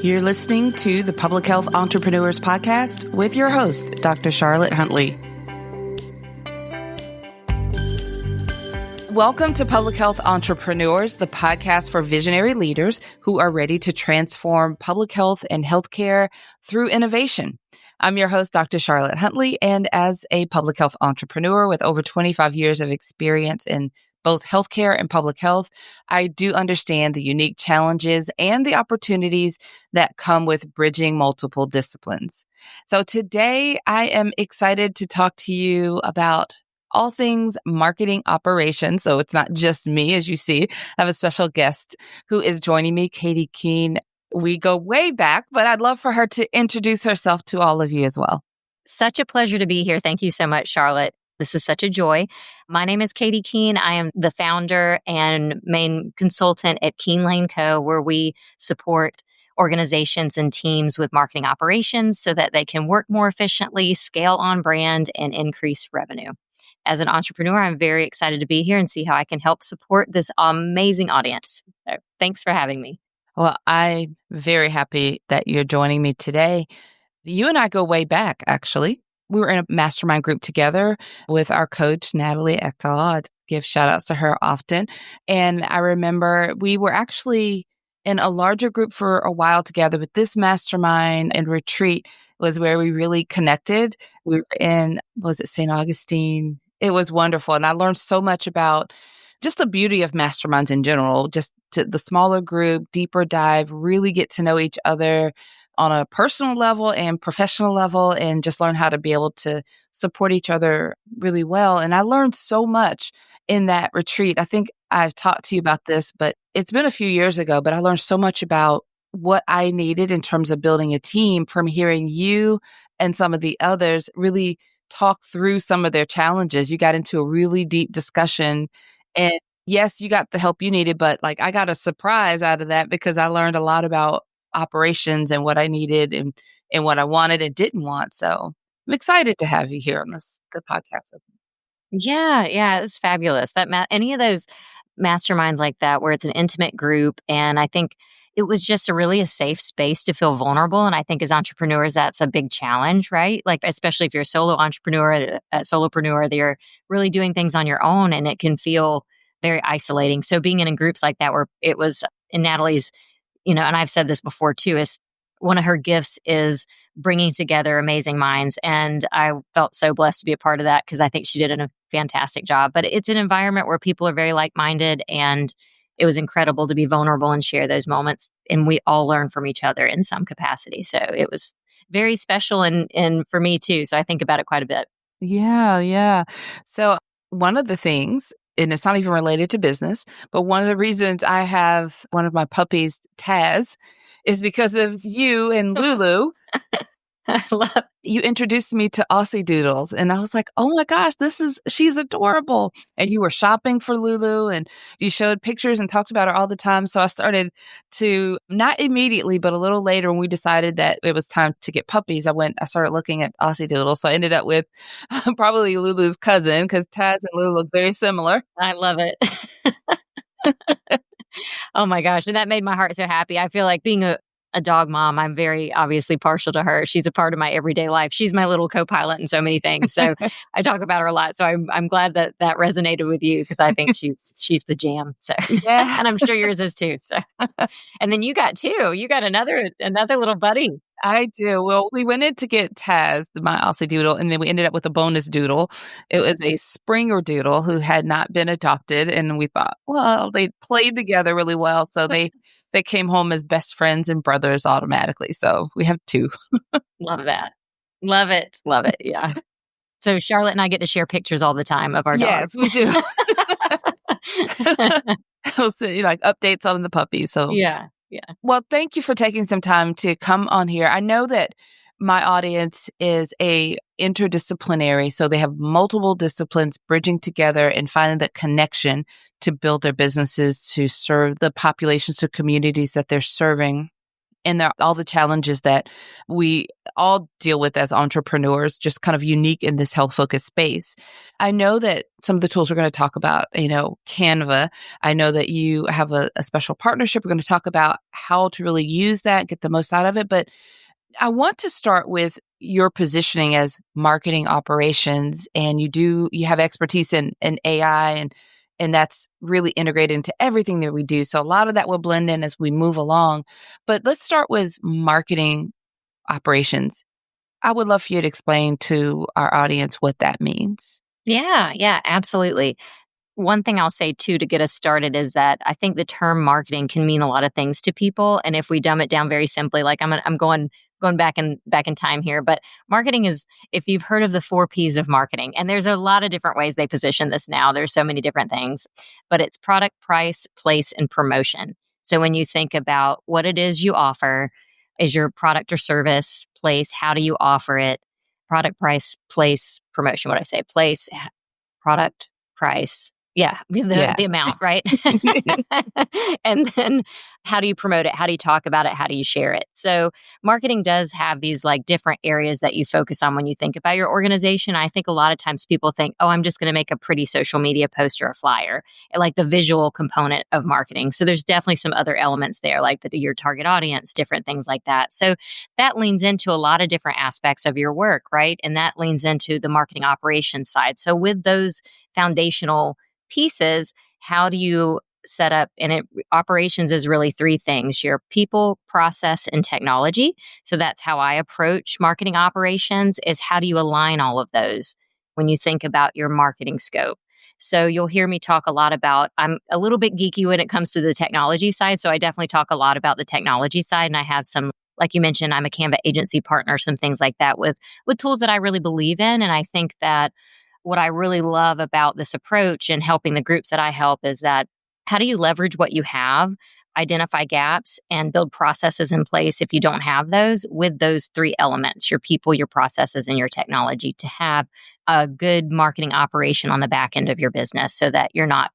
You're listening to the Public Health Entrepreneurs Podcast with your host, Dr. Charlotte Huntley. Welcome to Public Health Entrepreneurs, the podcast for visionary leaders who are ready to transform public health and healthcare through innovation. I'm your host, Dr. Charlotte Huntley, and as a public health entrepreneur with over 25 years of experience in both healthcare and public health, I do understand the unique challenges and the opportunities that come with bridging multiple disciplines. So today, I am excited to talk to you about all things marketing operations. So it's not just me, as you see. I have a special guest who is joining me, Katy Keene. We go way back, but I'd love for her to introduce herself to all of you as well. Such a pleasure to be here. Thank you so much, Charlotte. This is such a joy. My name is Katy Keene. I am the founder and main consultant at Keene Lane Co, where we support organizations and teams with marketing operations so that they can work more efficiently, scale on brand, and increase revenue. As an entrepreneur, I'm very excited to be here and see how I can help support this amazing audience. So thanks for having me. Well, I'm very happy that you're joining me today. You and I go way back, actually. We were in a mastermind group together with our coach, Natalie Echtal. I give shout outs to her often. And I remember we were actually in a larger group for a while together, but this mastermind and retreat was where we really connected. We were in, was it St. Augustine? It was wonderful. And I learned so much about just the beauty of masterminds in general, just to the smaller group, deeper dive, really get to know each other on a personal level and professional level, and just learn how to be able to support each other really well. And I learned so much in that retreat. I think I've talked to you about this, but it's been a few years ago, but I learned so much about what I needed in terms of building a team from hearing you and some of the others really talk through some of their challenges. You got into a really deep discussion, and yes, you got the help you needed, but like I got a surprise out of that because I learned a lot about operations and what I needed and what I wanted and didn't want. So I'm excited to have you here on the podcast with me. Yeah, it's fabulous. Any of those masterminds like that where it's an intimate group, and I think it was just a safe space to feel vulnerable. And I think as entrepreneurs, that's a big challenge, right? Like, especially if you're a solo entrepreneur, a solopreneur, that you're really doing things on your own, and it can feel very isolating. So being in groups like that where it was in Natalie's, and I've said this before too, is one of her gifts is bringing together amazing minds. And I felt so blessed to be a part of that because I think she did a fantastic job. But it's an environment where people are very like-minded, and it was incredible to be vulnerable and share those moments. And we all learn from each other in some capacity. So it was very special and for me too. So I think about it quite a bit. Yeah. So one of the things, and it's not even related to business, but one of the reasons I have one of my puppies, Taz, is because of you and Lulu. You introduced me to Aussie Doodles, and I was like, oh my gosh, she's adorable. And you were shopping for Lulu, and you showed pictures and talked about her all the time. So I started to, not immediately, but a little later when we decided that it was time to get puppies, I started looking at Aussie Doodles. So I ended up with probably Lulu's cousin, because Taz and Lulu look very similar. I love it. Oh my gosh. And that made my heart so happy. I feel like being a dog mom, I'm very obviously partial to her. She's a part of my everyday life. She's my little co-pilot in so many things. So I talk about her a lot. So I'm glad that resonated with you, because I think she's the jam. So yeah. And I'm sure yours is too. So, and then you got another little buddy. I do. Well, we went in to get Taz, my Aussie Doodle, and then we ended up with a bonus doodle. It was a Springer Doodle who had not been adopted. And we thought, well, they played together really well. So they came home as best friends and brothers automatically. So we have two. Love that. Love it. Love it. Yeah. So Charlotte and I get to share pictures all the time of our dogs. Yes, we do. We'll see, like updates on the puppies. So yeah. Well, thank you for taking some time to come on here. I know that my audience is interdisciplinary, so they have multiple disciplines bridging together and finding that connection to build their businesses, to serve the populations, to communities that they're serving. and all the challenges that we all deal with as entrepreneurs, just kind of unique in this health focused space. I know that some of the tools we're going to talk about, Canva, I know that you have a special partnership. We're going to talk about how to really use that, get the most out of it. But I want to start with your positioning as marketing operations, and you have expertise in AI, and that's really integrated into everything that we do. So a lot of that will blend in as we move along. But let's start with marketing operations. I would love for you to explain to our audience what that means. Yeah, absolutely. One thing I'll say too to get us started is that I think the term marketing can mean a lot of things to people, and if we dumb it down very simply, like I'm going back in time here, but marketing is, if you've heard of the 4 P's of marketing, and there's a lot of different ways they position this now. There's so many different things, but it's product, price, place, and promotion. So when you think about what it is you offer, is your product or service, place, how do you offer it, product, price, place, promotion. What I say, place, product, price. Yeah, Yeah. the amount, right? And then how do you promote it? How do you talk about it? How do you share it? So marketing does have these like different areas that you focus on when you think about your organization. I think a lot of times people think, oh, I'm just going to make a pretty social media post or a flyer, like the visual component of marketing. So there's definitely some other elements there, like your target audience, different things like that. So that leans into a lot of different aspects of your work, right? And that leans into the marketing operations side. So with those foundational pieces, how do you set up? And operations is really 3 things: your people, process, and technology. So that's how I approach marketing operations, is how do you align all of those when you think about your marketing scope? So you'll hear me talk a lot about, I'm a little bit geeky when it comes to the technology side. So I definitely talk a lot about the technology side. And I have some, like you mentioned, I'm a Canva Agency Partner, some things like that with tools that I really believe in. And I think that what I really love about this approach and helping the groups that I help is that how do you leverage what you have, identify gaps, and build processes in place if you don't have those, with those 3 elements: your people, your processes, and your technology, to have a good marketing operation on the back end of your business, so that you're not,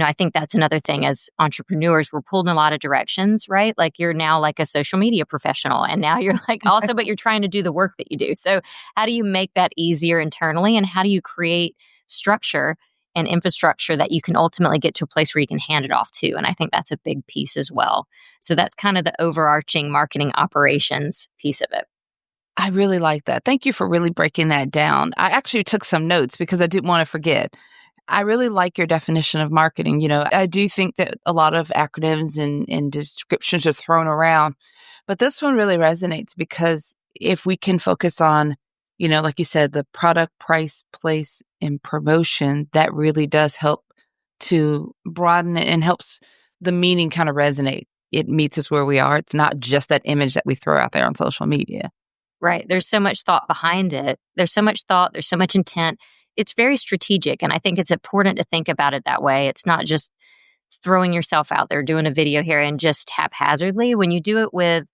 I think that's another thing as entrepreneurs, we're pulled in a lot of directions, right? Like you're now like a social media professional, and now you're like also, but you're trying to do the work that you do. So how do you make that easier internally, and how do you create structure and infrastructure that you can ultimately get to a place where you can hand it off to? And I think that's a big piece as well. So that's kind of the overarching marketing operations piece of it. I really like that. Thank you for really breaking that down. I actually took some notes because I didn't want to forget. I really like your definition of marketing. I do think that a lot of acronyms and descriptions are thrown around, but this one really resonates because if we can focus on, like you said, the product, price, place, and promotion, that really does help to broaden it and helps the meaning kind of resonate. It meets us where we are. It's not just that image that we throw out there on social media. Right. There's so much thought behind it. There's so much thought. There's so much intent. It's very strategic. And I think it's important to think about it that way. It's not just throwing yourself out there, doing a video here and just haphazardly. When you do it with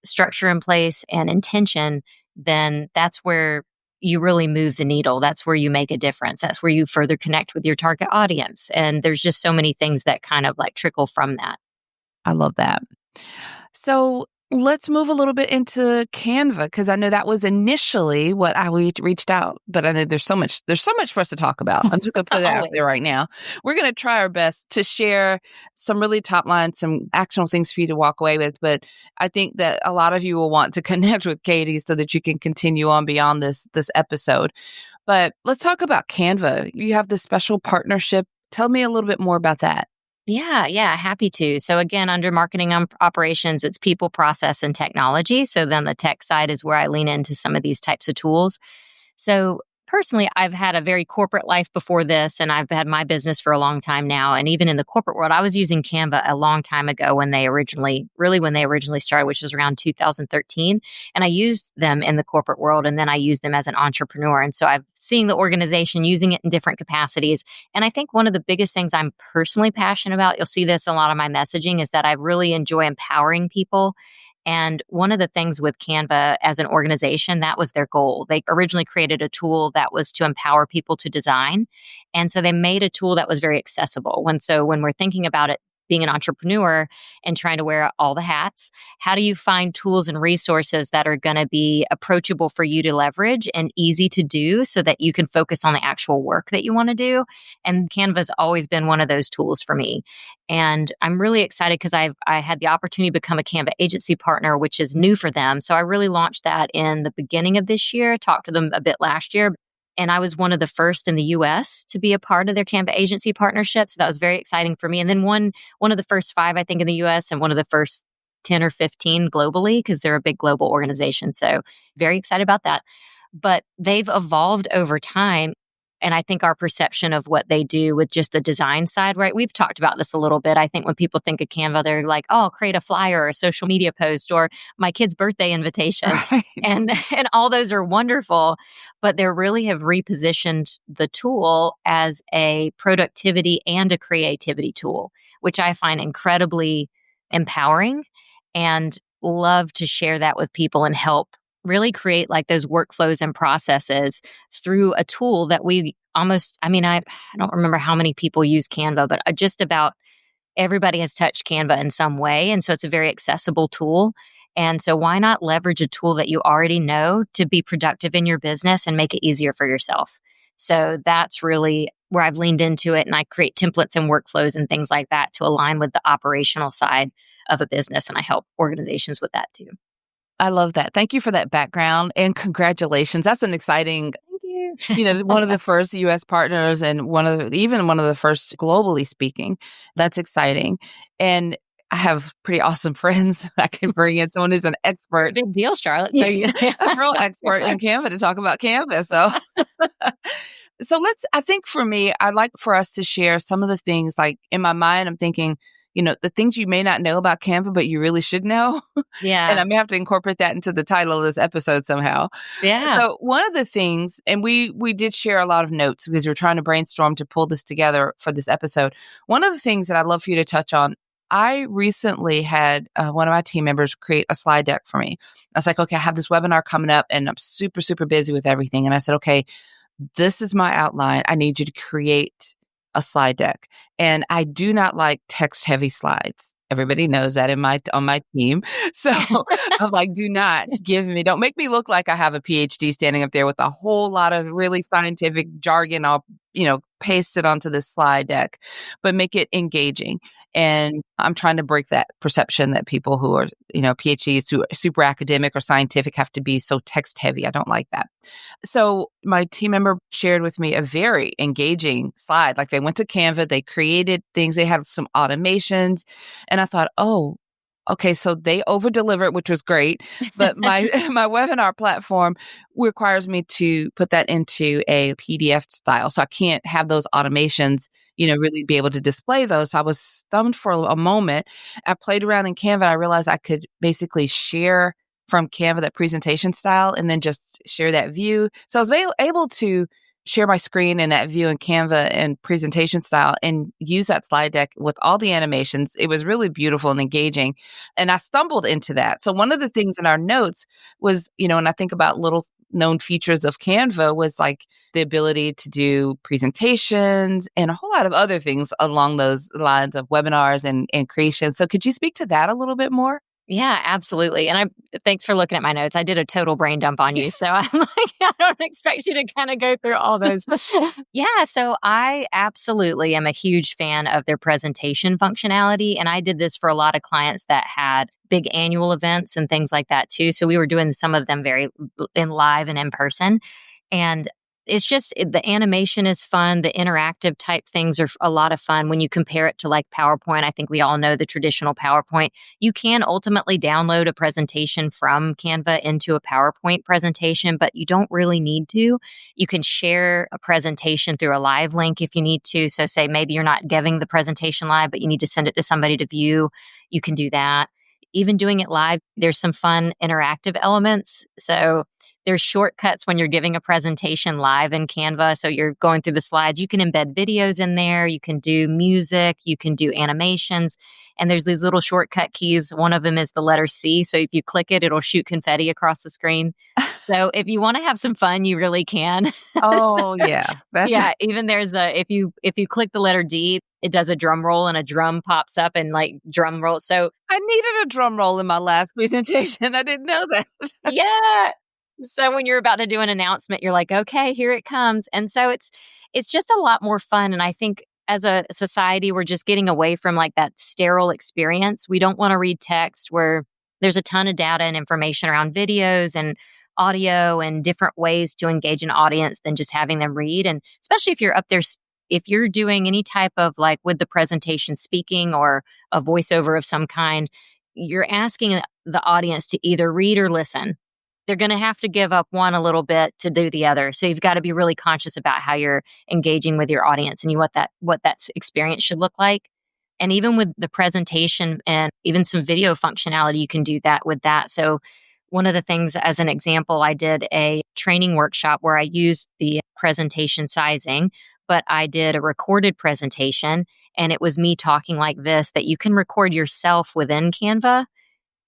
structure in place and intention, then that's where you really move the needle. That's where you make a difference. That's where you further connect with your target audience. And there's just so many things that kind of like trickle from that. I love that. So let's move a little bit into Canva, because I know that was initially what I reached out, but I know there's so much for us to talk about. I'm just going to put that out there right now. We're going to try our best to share some really top line, some actionable things for you to walk away with. But I think that a lot of you will want to connect with Katy so that you can continue on beyond this episode. But let's talk about Canva. You have this special partnership. Tell me a little bit more about that. Yeah, happy to. So again, under marketing operations, it's people, process, and technology. So then the tech side is where I lean into some of these types of tools. So personally, I've had a very corporate life before this, and I've had my business for a long time now. And even in the corporate world, I was using Canva a long time ago when they originally started, which was around 2013. And I used them in the corporate world, and then I used them as an entrepreneur. And so I've seen the organization using it in different capacities. And I think one of the biggest things I'm personally passionate about, you'll see this in a lot of my messaging, is that I really enjoy empowering people. And one of the things with Canva as an organization, that was their goal. They originally created a tool that was to empower people to design. And so they made a tool that was very accessible. So when we're thinking about it being an entrepreneur and trying to wear all the hats, how do you find tools and resources that are going to be approachable for you to leverage and easy to do so that you can focus on the actual work that you want to do? And Canva's always been one of those tools for me. And I'm really excited because I had the opportunity to become a Canva Agency Partner, which is new for them. So I really launched that in the beginning of this year, talked to them a bit last year. And I was one of the first in the US to be a part of their Canva Agency Partnership. So that was very exciting for me. And then one of the first 5, I think, in the US and one of the first 10 or 15 globally, because they're a big global organization. So very excited about that. But they've evolved over time. And I think our perception of what they do with just the design side, right? We've talked about this a little bit. I think when people think of Canva, they're like, oh, I'll create a flyer or a social media post or my kid's birthday invitation. Right. And all those are wonderful, but they really have repositioned the tool as a productivity and a creativity tool, which I find incredibly empowering and love to share that with people and help really create like those workflows and processes through a tool that we almost, I don't remember how many people use Canva, but just about everybody has touched Canva in some way. And so it's a very accessible tool. And so why not leverage a tool that you already know to be productive in your business and make it easier for yourself? So that's really where I've leaned into it. And I create templates and workflows and things like that to align with the operational side of a business. And I help organizations with that too. I love that. Thank you for that background and congratulations. That's an exciting, one of the first U.S. partners and even one of the first globally speaking. That's exciting. And I have pretty awesome friends. I can bring in someone who's an expert. Big deal, Charlotte. So a real expert in Canva to talk about Canva. So I think for me, I'd like for us to share some of the things like in my mind, I'm thinking, the things you may not know about Canva, but you really should know. Yeah. And I may have to incorporate that into the title of this episode somehow. Yeah. So one of the things, and we did share a lot of notes because we were trying to brainstorm to pull this together for this episode. One of the things that I'd love for you to touch on, I recently had one of my team members create a slide deck for me. I was like, okay, I have this webinar coming up and I'm super, super busy with everything. And I said, okay, this is my outline. I need you to create a slide deck. And I do not like text heavy slides. Everybody knows that on my team. So I'm like, don't make me look like I have a PhD standing up there with a whole lot of really scientific jargon. I'll, paste it onto this slide deck, but make it engaging. And I'm trying to break that perception that people who are, PhDs who are super academic or scientific have to be so text heavy. I don't like that. So my team member shared with me a very engaging slide. Like they went to Canva, they created things, they had some automations. And I thought, oh, okay, so they over-delivered, which was great. But my webinar platform requires me to put that into a PDF style. So I can't have those automations, really be able to display those. So I was stumped for a moment. I played around in Canva and I realized I could basically share from Canva that presentation style and then just share that view. So I was able to share my screen in that view in Canva and presentation style and use that slide deck with all the animations. It was really beautiful and engaging. And I stumbled into that. So one of the things in our notes was, when I think about little known features of Canva was like the ability to do presentations and a whole lot of other things along those lines of webinars and creation. So could you speak to that a little bit more? Yeah, absolutely. And thanks for looking at my notes. I did a total brain dump on you. So I'm like, I don't expect you to kind of go through all those. Yeah. So I absolutely am a huge fan of their presentation functionality. And I did this for a lot of clients that had big annual events and things like that too. So we were doing some of them very in live and in person. And it's just the animation is fun. The interactive type things are a lot of fun. When you compare it to like PowerPoint, I think we all know the traditional PowerPoint. You can ultimately download a presentation from Canva into a PowerPoint presentation, but you don't really need to. You can share a presentation through a live link if you need to. So say maybe you're not giving the presentation live, but you need to send it to somebody to view. You can do that. Even doing it live, there's some fun interactive elements. So there's shortcuts when you're giving a presentation live in Canva. So you're going through the slides. You can embed videos in there. You can do music. You can do animations. And there's these little shortcut keys. One of them is the letter C. So if you click it, it'll shoot confetti across the screen. So if you want to have some fun, you really can. So, Oh, yeah. yeah, even there's if you click the letter D, it does a drum roll and a drum pops up and like drum roll. So I needed a drum roll in my last presentation. I didn't know that. yeah. So when you're about to do an announcement, you're like, okay, here it comes. And so it's just a lot more fun. And I think as a society, we're just getting away from like that sterile experience. We don't want to read text where there's a ton of data and information around videos and audio and different ways to engage an audience than just having them read. And especially if you're up there, if you're doing any type of like with the presentation speaking or a voiceover of some kind, you're asking the audience to either read or listen. They're going to have to give up one a little bit to do the other. So you've got to be really conscious about how you're engaging with your audience and what that experience should look like. And even with the presentation and even some video functionality, you can do that with that. So one of the things, as an example, I did a training workshop where I used the presentation sizing, but I did a recorded presentation and it was me talking like this that you can record yourself within Canva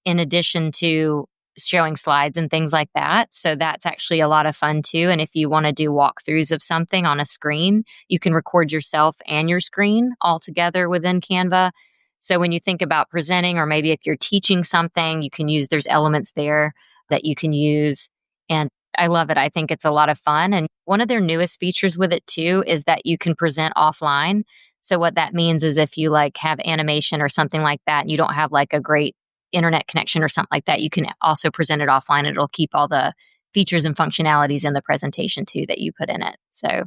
in addition to showing slides and things like that. So that's actually a lot of fun too. And if you want to do walkthroughs of something on a screen, you can record yourself and your screen all together within Canva. So when you think about presenting, or maybe if you're teaching something, you can use, there's elements there that you can use. And I love it. I think it's a lot of fun. And one of their newest features with it too is that you can present offline. So what that means is if you like have animation or something like that, and you don't have like a great internet connection or something like that, you can also present it offline and it'll keep all the features and functionalities in the presentation too that you put in it. So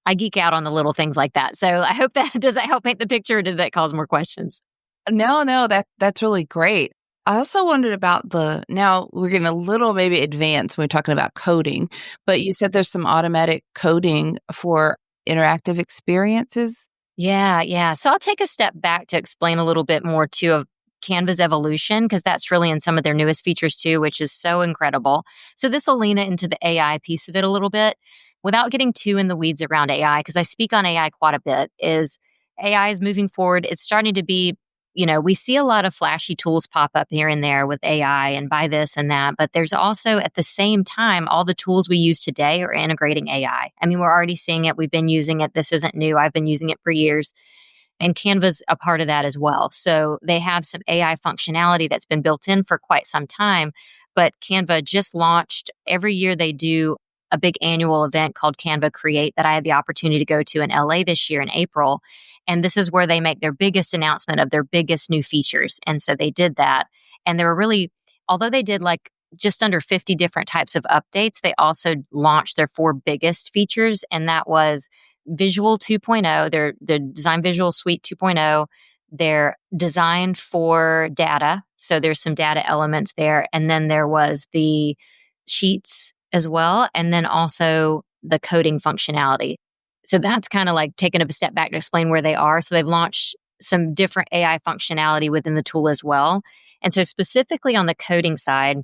I geek out on the little things like that. So I hope that does that help paint the picture, or did that cause more questions? No, that's really great. I also wondered about now we're getting a little maybe advanced when we're talking about coding, but you said there's some automatic coding for interactive experiences. Yeah. So I'll take a step back to explain a little bit more too of Canva's evolution, because that's really in some of their newest features too, which is so incredible. So this will lean into the AI piece of it a little bit without getting too in the weeds around AI, because I speak on AI quite a bit, is AI is moving forward. It's starting to be, we see a lot of flashy tools pop up here and there with AI and buy this and that, but there's also at the same time, all the tools we use today are integrating AI. I mean, we're already seeing it. We've been using it. This isn't new. I've been using it for years. And Canva's a part of that as well. So they have some AI functionality that's been built in for quite some time. But Canva just launched, every year they do a big annual event called Canva Create that I had the opportunity to go to in LA this year in April. And this is where they make their biggest announcement of their biggest new features. And so they did that. And they were really, although they did like just under 50 different types of updates, they also launched their 4 biggest features. And that was Visual 2.0, their Design Visual Suite 2.0, they're designed for data. So there's some data elements there. And then there was the sheets as well. And then also the coding functionality. So that's kind of like taking a step back to explain where they are. So they've launched some different AI functionality within the tool as well. And so specifically on the coding side,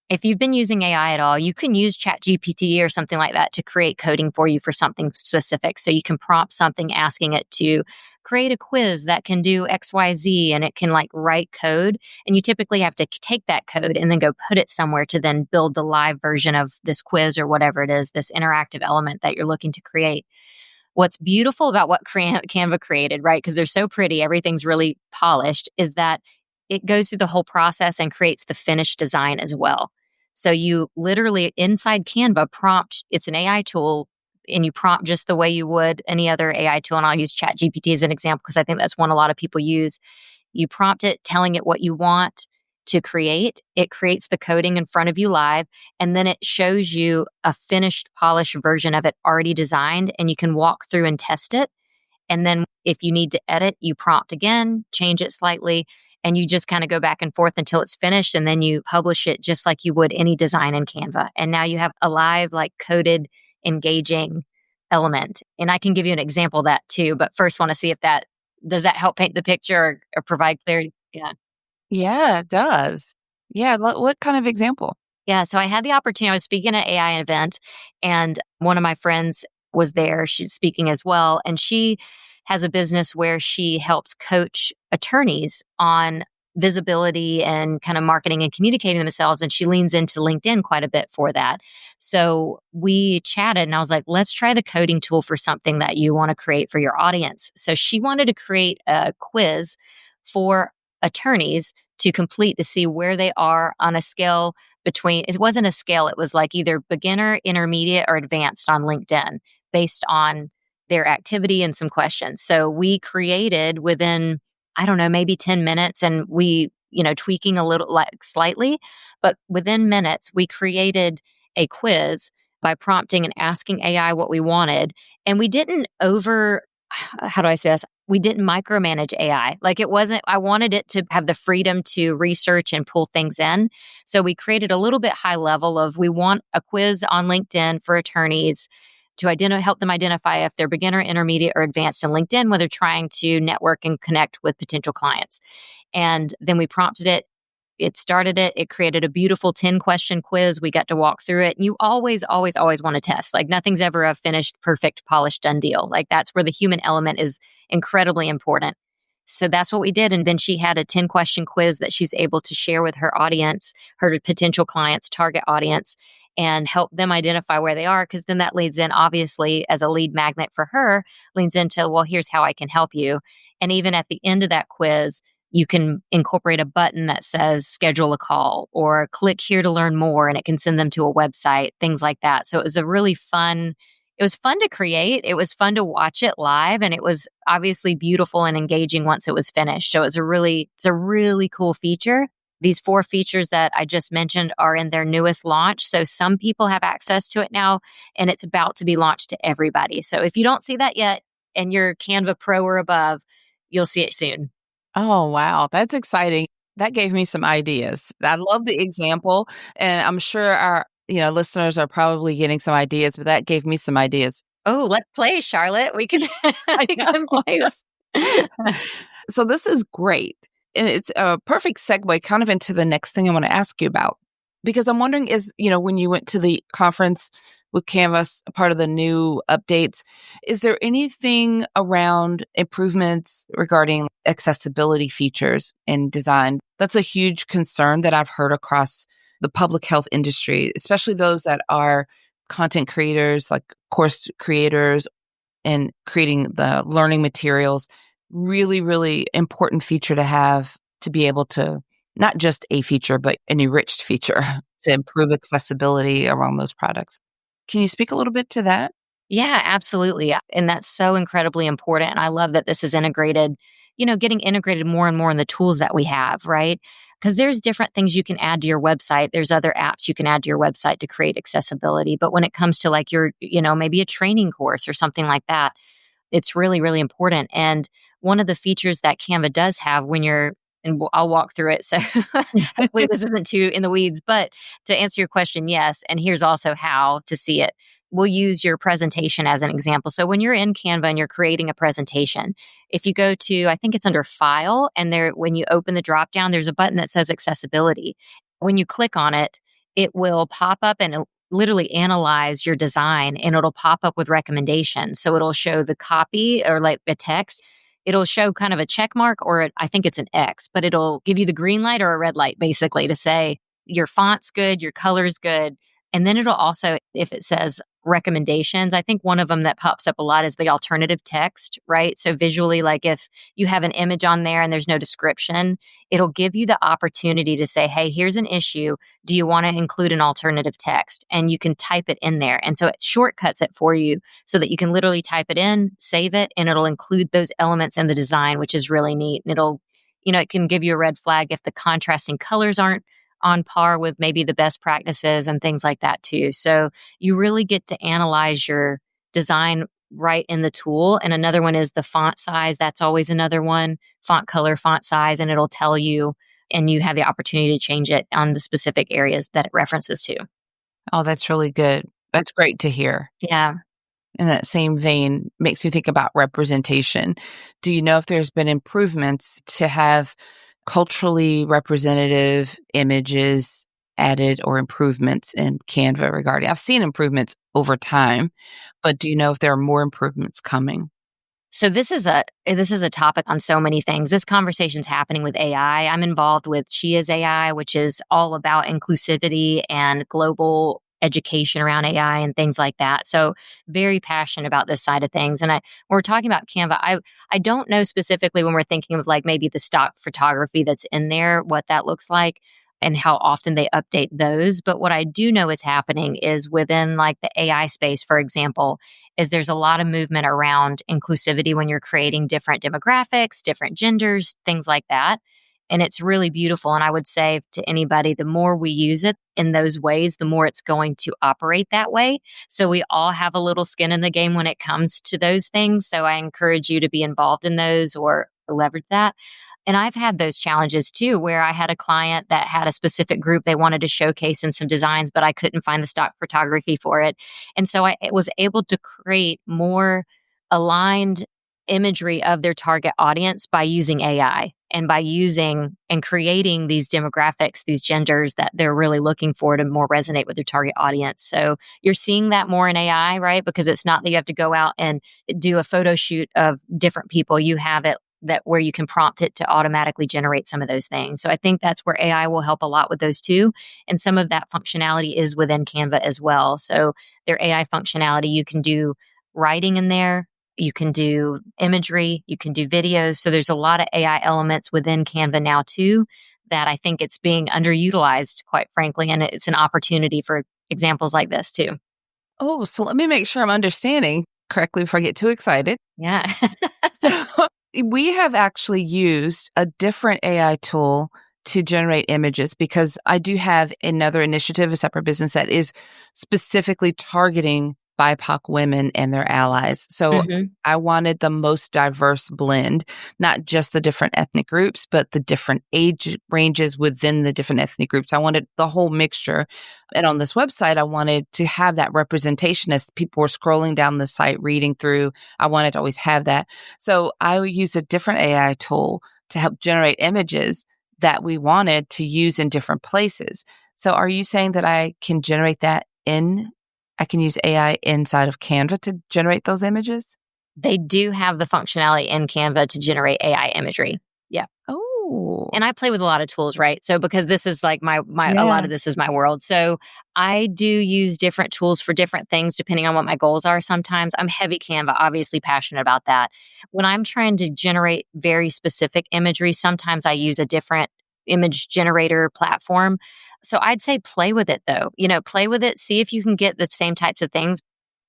if you've been using AI at all, you can use ChatGPT or something like that to create coding for you for something specific. So you can prompt something asking it to create a quiz that can do XYZ, and it can like write code. And you typically have to take that code and then go put it somewhere to then build the live version of this quiz or whatever it is, this interactive element that you're looking to create. What's beautiful about what Canva created, right? Because they're so pretty, everything's really polished, is that it goes through the whole process and creates the finished design as well. So you literally inside Canva prompt, it's an AI tool, and you prompt just the way you would any other AI tool. And I'll use ChatGPT as an example because I think that's one a lot of people use. You prompt it, telling it what you want to create. It creates the coding in front of you live, and then it shows you a finished, polished version of it already designed, and you can walk through and test it. And then if you need to edit, you prompt again, change it slightly, and you just kind of go back and forth until it's finished. And then you publish it just like you would any design in Canva. And now you have a live, like coded, engaging element. And I can give you an example of that too. But first, want to see if does that help paint the picture or provide clarity? Yeah. Yeah, it does. Yeah, what kind of example? Yeah. So I had the opportunity, I was speaking at an AI event, and one of my friends was there. She's speaking as well. And she has a business where she helps coach attorneys on visibility and kind of marketing and communicating themselves. And she leans into LinkedIn quite a bit for that. So we chatted and I was like, let's try the coding tool for something that you want to create for your audience. So she wanted to create a quiz for attorneys to complete to see where they are on a scale between, it wasn't a scale, it was like either beginner, intermediate, or advanced on LinkedIn based on their activity and some questions. So we created within, I don't know, maybe 10 minutes and we, tweaking a little like slightly, but within minutes, we created a quiz by prompting and asking AI what we wanted. And we didn't how do I say this? We didn't micromanage AI. Like it wasn't, I wanted it to have the freedom to research and pull things in. So we created a little bit high level of we want a quiz on LinkedIn for attorneys to help them identify if they're beginner, intermediate, or advanced in LinkedIn when they're trying to network and connect with potential clients. And then we prompted it. It started it. It created a beautiful 10-question quiz. We got to walk through it. And you always, always, always want to test. Like nothing's ever a finished, perfect, polished, done deal. Like that's where the human element is incredibly important. So that's what we did. And then she had a 10-question quiz that she's able to share with her audience, her potential clients, target audience, and help them identify where they are. Because then that leads in, obviously, as a lead magnet for her, leads into, well, here's how I can help you. And even at the end of that quiz, you can incorporate a button that says schedule a call or click here to learn more, and it can send them to a website, things like that. So it was it was fun to create. It was fun to watch it live, and it was obviously beautiful and engaging once it was finished. So it's a really cool feature. These 4 features that I just mentioned are in their newest launch. So some people have access to it now, and it's about to be launched to everybody. So if you don't see that yet and you're Canva Pro or above, you'll see it soon. Oh, wow. That's exciting. That gave me some ideas. I love the example, and I'm sure our, listeners are probably getting some ideas, but that gave me some ideas. Oh, let's play, Charlotte. We can, we can play this. So this is great. And it's a perfect segue kind of into the next thing I want to ask you about. Because I'm wondering when you went to the conference with Canvas, part of the new updates, is there anything around improvements regarding accessibility features and design? That's a huge concern that I've heard across the public health industry, especially those that are content creators, like course creators and creating the learning materials. Really, really important feature to have to be able to, not just a feature, but an enriched feature to improve accessibility around those products. Can you speak a little bit to that? Yeah, absolutely. And that's so incredibly important. And I love that this is integrated, getting integrated more and more in the tools that we have, right? Because there's different things you can add to your website. There's other apps you can add to your website to create accessibility. But when it comes to like your, maybe a training course or something like that, it's really, really important. And one of the features that Canva does have and I'll walk through it. So hopefully this isn't too in the weeds, but to answer your question, yes. And here's also how to see it. We'll use your presentation as an example. So when you're in Canva and you're creating a presentation, if you go to, I think it's under File, and when you open the drop down, there's a button that says Accessibility. When you click on it, it will pop up and literally analyze your design, and it'll pop up with recommendations. So it'll show the copy or like the text. It'll show kind of a check mark, or I think it's an X, but it'll give you the green light or a red light basically to say your font's good, your color's good. And then it'll also, if it says recommendations, I think one of them that pops up a lot is the alternative text, right? So visually, like if you have an image on there and there's no description, it'll give you the opportunity to say, hey, here's an issue. Do you want to include an alternative text? And you can type it in there. And so it shortcuts it for you so that you can literally type it in, save it, and it'll include those elements in the design, which is really neat. And it'll, it can give you a red flag if the contrasting colors aren't on par with maybe the best practices and things like that too. So you really get to analyze your design right in the tool. And another one is the font size. That's always another one, font color, font size, and it'll tell you, and you have the opportunity to change it on the specific areas that it references to. Oh, that's really good. That's great to hear. Yeah. In that same vein, makes me think about representation. Do you know if there's been improvements to have culturally representative images added or improvements in Canva regarding? I've seen improvements over time, but do you know if there are more improvements coming? So this is a topic on so many things. This conversation's happening with AI. I'm involved with She Is AI, which is all about inclusivity and global education around AI and things like that. So very passionate about this side of things. And when we're talking about Canva, I don't know specifically when we're thinking of like maybe the stock photography that's in there, what that looks like and how often they update those. But what I do know is happening is within like the AI space, for example, is there's a lot of movement around inclusivity when you're creating different demographics, different genders, things like that. And it's really beautiful. And I would say to anybody, the more we use it in those ways, the more it's going to operate that way. So we all have a little skin in the game when it comes to those things. So I encourage you to be involved in those or leverage that. And I've had those challenges too, where I had a client that had a specific group they wanted to showcase in some designs, but I couldn't find the stock photography for it. And so I was able to create more aligned imagery of their target audience by using AI and by using and creating these demographics, these genders that they're really looking for to more resonate with their target audience. So you're seeing that more in AI, right? Because it's not that you have to go out and do a photo shoot of different people. You have it that where you can prompt it to automatically generate some of those things. So I think that's where AI will help a lot with those too. And some of that functionality is within Canva as well. So their AI functionality, you can do writing in there, you can do imagery, you can do videos. So there's a lot of AI elements within Canva now too that I think it's being underutilized, quite frankly. And it's an opportunity for examples like this too. Oh, so let me make sure I'm understanding correctly before I get too excited. Yeah. So we have actually used a different AI tool to generate images because I do have another initiative, a separate business that is specifically targeting BIPOC women and their allies. So I wanted the most diverse blend, not just the different ethnic groups, but the different age ranges within the different ethnic groups. I wanted the whole mixture. And on this website, I wanted to have that representation as people were scrolling down the site, reading through. I wanted to always have that. So I used a different AI tool to help generate images that we wanted to use in different places. So are you saying that I can generate that I can use AI inside of Canva to generate those images? They do have the functionality in Canva to generate AI imagery. Yeah. Oh. And I play with a lot of tools, right? So because this is like my a lot Yeah. of this is my world. So I do use different tools for different things depending on what my goals are. Sometimes I'm heavy Canva, obviously passionate about that. When I'm trying to generate very specific imagery, sometimes I use a different image generator platform. So I'd say play with it though. Play with it, see if you can get the same types of things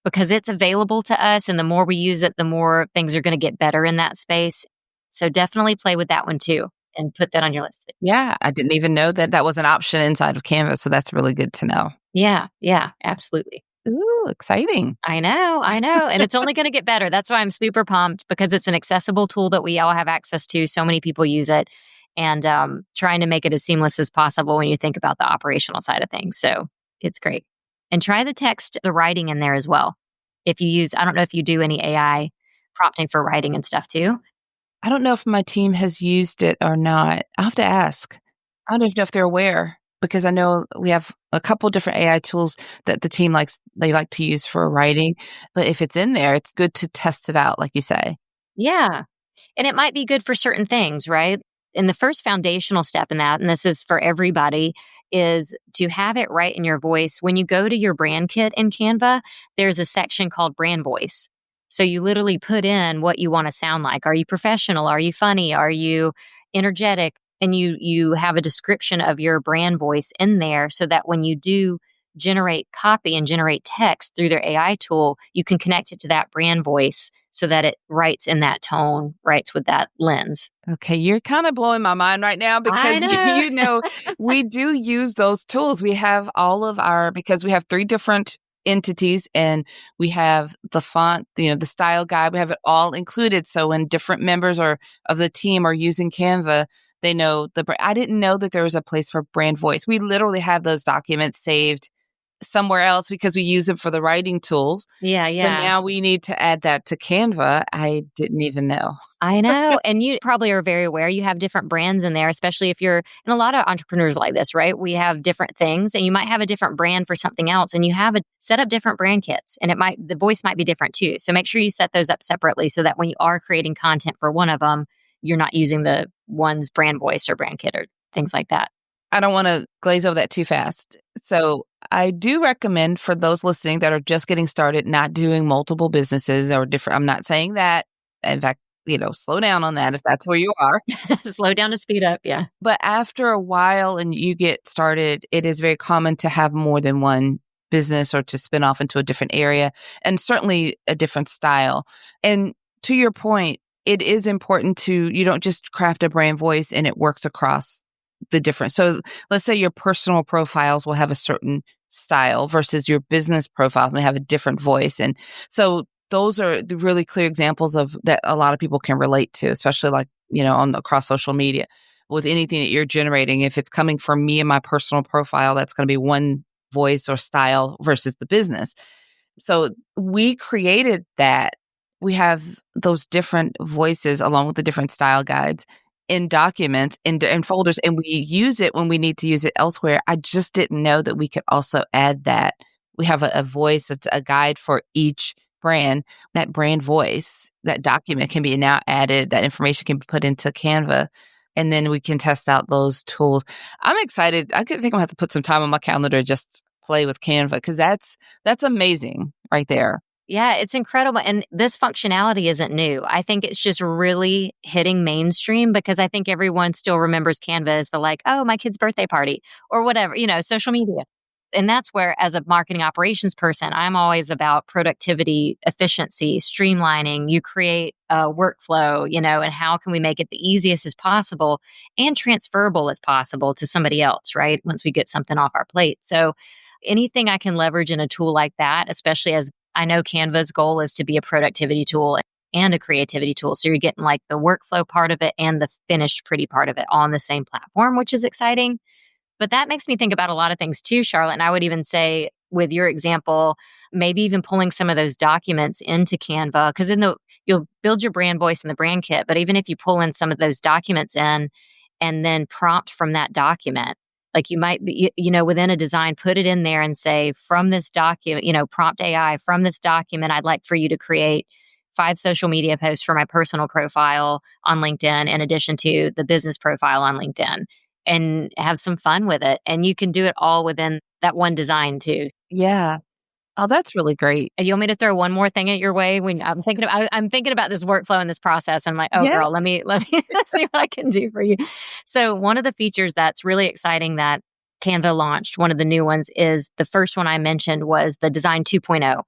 because it's available to us. And the more we use it, the more things are going to get better in that space. So definitely play with that one too and put that on your list. Yeah. I didn't even know that that was an option inside of Canva. So that's really good to know. Yeah. Yeah, absolutely. Ooh, exciting. I know. And it's only going to get better. That's why I'm super pumped because it's an accessible tool that we all have access to. So many people use it and trying to make it as seamless as possible when you think about the operational side of things. So it's great. And try the writing in there as well. I don't know if you do any AI prompting for writing and stuff too. I don't know if my team has used it or not. I'll have to ask. I don't even know if they're aware because I know we have a couple different AI tools that the team they like to use for writing. But if it's in there, it's good to test it out, like you say. Yeah. And it might be good for certain things, right? And the first foundational step in that, and this is for everybody, is to have it right in your voice. When you go to your brand kit in Canva, there's a section called brand voice. So you literally put in what you want to sound like. Are you professional? Are you funny? Are you energetic? And you have a description of your brand voice in there so that when you do generate copy and generate text through their AI tool, you can connect it to that brand voice so that it writes in that tone, writes with that lens. Okay, you're kind of blowing my mind right now because I know. we do use those tools. We have because we have 3 different entities and we have the font, the style guide, we have it all included. So when different members of the team are using Canva, they know I didn't know that there was a place for brand voice. We literally have those documents saved somewhere else because we use it for the writing tools. Yeah, But yeah. now we need to add that to Canva. I didn't even know. I know. And you probably are very aware you have different brands in there, especially if you're, and a lot of entrepreneurs like this, right? We have different things and you might have a different brand for something else and you have a set up different brand kits and the voice might be different too. So make sure you set those up separately so that when you are creating content for one of them, you're not using the one's brand voice or brand kit or things like that. I don't want to glaze over that too fast. So I do recommend for those listening that are just getting started, not doing multiple businesses or different. I'm not saying that. In fact, slow down on that if that's where you are. Slow down to speed up. Yeah. But after a while and you get started, it is very common to have more than one business or to spin off into a different area and certainly a different style. And to your point, it is important you don't just craft a brand voice and it works across the different. So let's say your personal profiles will have a certain style versus your business profiles may have a different voice. And so those are the really clear examples of that a lot of people can relate to, especially across social media with anything that you're generating. If it's coming from me and my personal profile, that's going to be one voice or style versus the business. So we created that. We have those different voices along with the different style guides in documents, in folders, and we use it when we need to use it elsewhere. I just didn't know that we could also add that. We have a voice, it's a guide for each brand. That brand voice, that document can be now added, that information can be put into Canva, and then we can test out those tools. I'm excited. I think I'm going to have to put some time on my calendar to just play with Canva because that's amazing right there. Yeah, it's incredible. And this functionality isn't new. I think it's just really hitting mainstream because I think everyone still remembers Canva as the my kid's birthday party or whatever, social media. And that's where, as a marketing operations person, I'm always about productivity, efficiency, streamlining. You create a workflow, and how can we make it the easiest as possible and transferable as possible to somebody else, right? Once we get something off our plate. So anything I can leverage in a tool like that, especially as I know Canva's goal is to be a productivity tool and a creativity tool. So you're getting the workflow part of it and the finished pretty part of it all on the same platform, which is exciting. But that makes me think about a lot of things too, Charlotte. And I would even say with your example, maybe even pulling some of those documents into Canva, because you'll build your brand voice in the brand kit. But even if you pull in some of those documents in and then prompt from that document, you might be, within a design, put it in there and say, from this document, prompt AI, from this document, I'd like for you to create 5 social media posts for my personal profile on LinkedIn, in addition to the business profile on LinkedIn, and have some fun with it. And you can do it all within that one design too. Yeah. Oh, that's really great. Do you want me to throw one more thing at your way? When I'm thinking about this workflow and this process, and I'm like, oh, Yeah. girl, let me see what I can do for you. So one of the features that's really exciting that Canva launched, one of the new ones, is the first one I mentioned was the Design 2.0.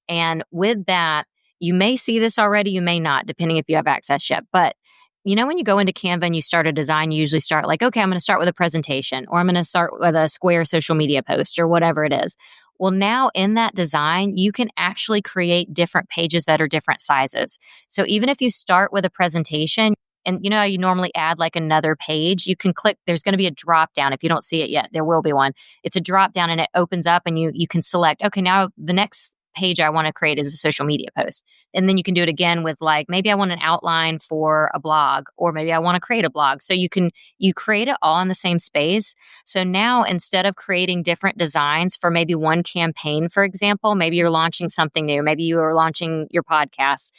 And with that, you may see this already, you may not, depending if you have access yet. But when you go into Canva and you start a design, you usually start okay, I'm going to start with a presentation, or I'm going to start with a square social media post, or whatever it is. Well, now in that design, you can actually create different pages that are different sizes. So even if you start with a presentation, and how you normally add another page, you can click, there's going to be a drop down. If you don't see it yet, there will be one. It's a drop down and it opens up and you can select, okay, now the next page I want to create is a social media post. And then you can do it again with maybe I want an outline for a blog, or maybe I want to create a blog. So you create it all in the same space. So now instead of creating different designs for maybe one campaign, for example, maybe you're launching something new, maybe you are launching your podcast.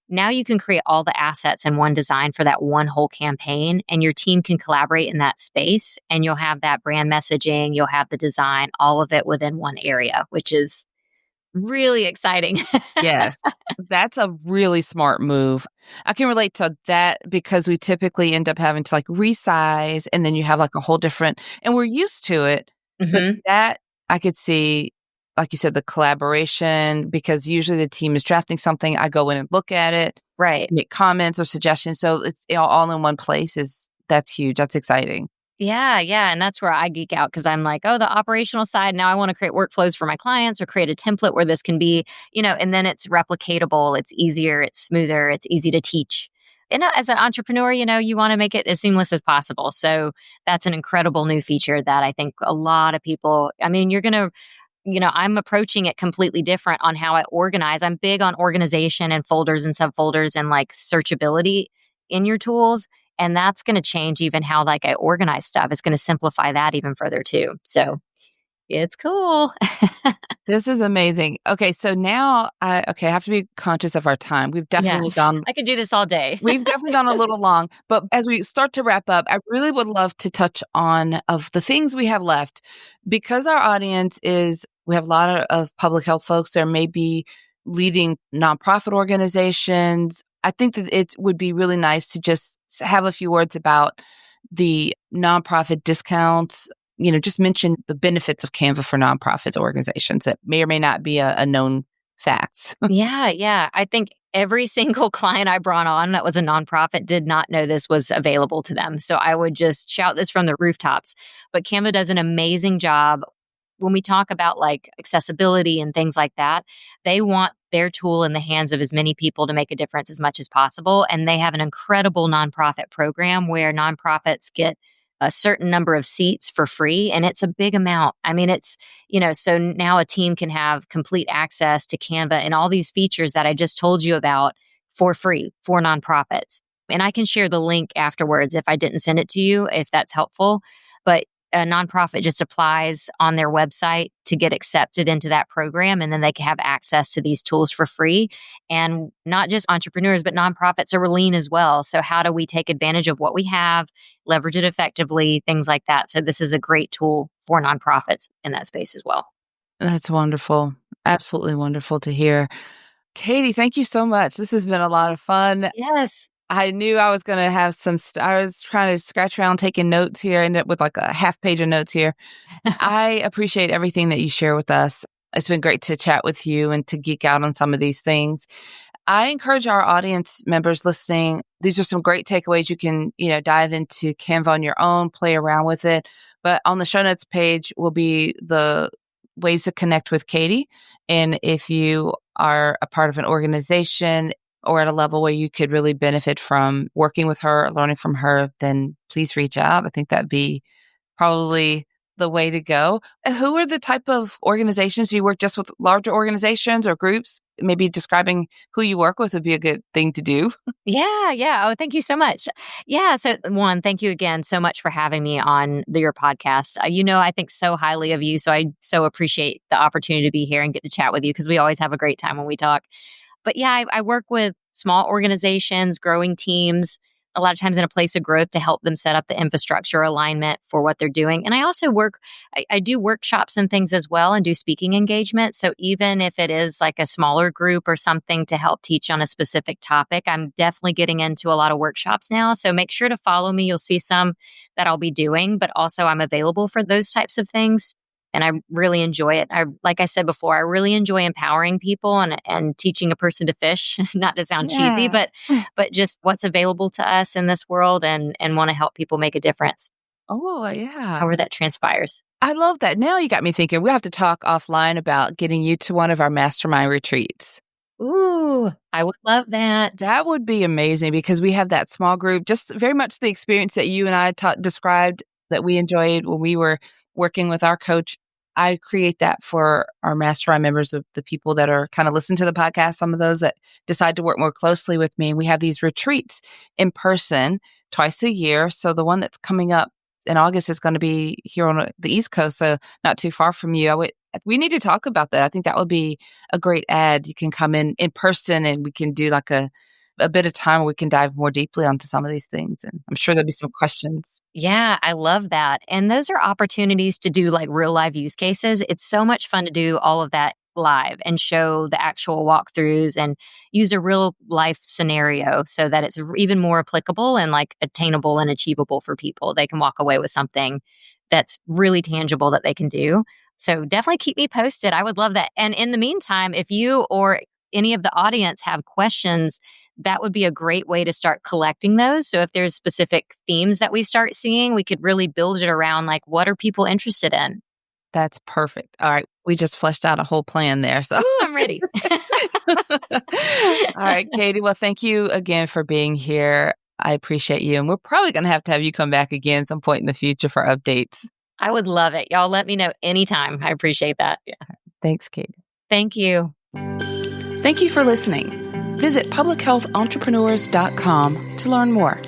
Now you can create all the assets in one design for that one whole campaign, and your team can collaborate in that space, and you'll have that brand messaging, you'll have the design, all of it within one area, which is really exciting. Yes, that's a really smart move. I can relate to that because we typically end up having to resize, and then you have a whole different, and we're used to it. Mm-hmm. But that I could see, like you said, the collaboration, because usually the team is drafting something. I go in and look at it, right, make comments or suggestions. So it's all in one place. That's huge. That's exciting. Yeah. And that's where I geek out because I'm like, oh, the operational side. Now I want to create workflows for my clients or create a template where this can be, and then it's replicatable. It's easier. It's smoother. It's easy to teach. And as an entrepreneur, you want to make it as seamless as possible. So that's an incredible new feature that I think a lot of people, you're going to I'm approaching it completely different on how I organize. I'm big on organization and folders and subfolders and like searchability in your tools. And that's going to change even how like I organize stuff. It's going to simplify that even further too. So it's cool. This is amazing. Okay, so now I have to be conscious of our time. We've Yeah, definitely gone I could do this all day. we've definitely gone a little long, but as we start to wrap up, I really would love to touch on of the things we have left because our audience is we have a lot of public health folks. There may be leading nonprofit organizations. I think that it would be really nice to just have a few words about the nonprofit discounts. Just mention the benefits of Canva for nonprofit organizations that may or may not be a known fact. Yeah. I think every single client I brought on that was a nonprofit did not know this was available to them. So I would just shout this from the rooftops. But Canva does an amazing job. When we talk about like accessibility and things like that, they want their tool in the hands of as many people to make a difference as much as possible. And they have an incredible nonprofit program where nonprofits get a certain number of seats for free. And it's a big amount. I mean, it's, so now a team can have complete access to Canva and all these features that I just told you about for free for nonprofits. And I can share the link afterwards if I didn't send it to you, if that's helpful. But a nonprofit just applies on their website to get accepted into that program, and then they can have access to these tools for free. And not just entrepreneurs, but nonprofits are lean as well. So how do we take advantage of what we have, leverage it effectively, things like that. So this is a great tool for nonprofits in that space as well. That's wonderful. Absolutely wonderful to hear. Katy, thank you so much. This has been a lot of fun. Yes. I knew I was going to have I was trying to scratch around taking notes here, ended up with like a half page of notes here. I appreciate everything that you share with us. It's been great to chat with you and to geek out on some of these things. I encourage our audience members listening. These are some great takeaways. You can, dive into Canva on your own, play around with it. But on the show notes page will be the ways to connect with Katy. And if you are a part of an organization or at a level where you could really benefit from working with her, learning from her, then please reach out. I think that'd be probably the way to go. Who are the type of organizations? Do you work just with larger organizations or groups? Maybe describing who you work with would be a good thing to do. Yeah. Oh, thank you so much. Yeah. So one, thank you again so much for having me on your podcast. I think so highly of you. So I so appreciate the opportunity to be here and get to chat with you because we always have a great time when we talk. But yeah, I work with small organizations, growing teams, a lot of times in a place of growth to help them set up the infrastructure alignment for what they're doing. And I also I do workshops and things as well and do speaking engagements. So even if it is like a smaller group or something to help teach on a specific topic, I'm definitely getting into a lot of workshops now. So make sure to follow me. You'll see some that I'll be doing, but also I'm available for those types of things. And I really enjoy it. Like I said before, I really enjoy empowering people and teaching a person to fish, not to sound cheesy, but just what's available to us in this world and want to help people make a difference. Oh, yeah. However that transpires. I love that. Now you got me thinking we have to talk offline about getting you to one of our mastermind retreats. Ooh, I would love that. That would be amazing because we have that small group, just very much the experience that you and I described that we enjoyed when we were working with our coach. I create that for our mastermind members, the people that are kind of listen to the podcast, some of those that decide to work more closely with me. We have these retreats in person twice a year. So the one that's coming up in August is going to be here on the East Coast, so not too far from you. We need to talk about that. I think that would be a great ad. You can come in person and we can do like a bit of time where we can dive more deeply onto some of these things. And I'm sure there'll be some questions. Yeah, I love that. And those are opportunities to do like real live use cases. It's so much fun to do all of that live and show the actual walkthroughs and use a real life scenario so that it's even more applicable and like attainable and achievable for people. They can walk away with something that's really tangible that they can do. So definitely keep me posted. I would love that. And in the meantime, if you or any of the audience have questions, that would be a great way to start collecting those. So if there's specific themes that we start seeing, we could really build it around like, what are people interested in? That's perfect. All right. We just fleshed out a whole plan there. So ooh, I'm ready. All right, Katy. Well, thank you again for being here. I appreciate you. And we're probably going to have you come back again some point in the future for updates. I would love it. Y'all let me know anytime. I appreciate that. Yeah. Thanks, Kate. Thank you. Thank you for listening. Visit publichealthentrepreneurs.com to learn more.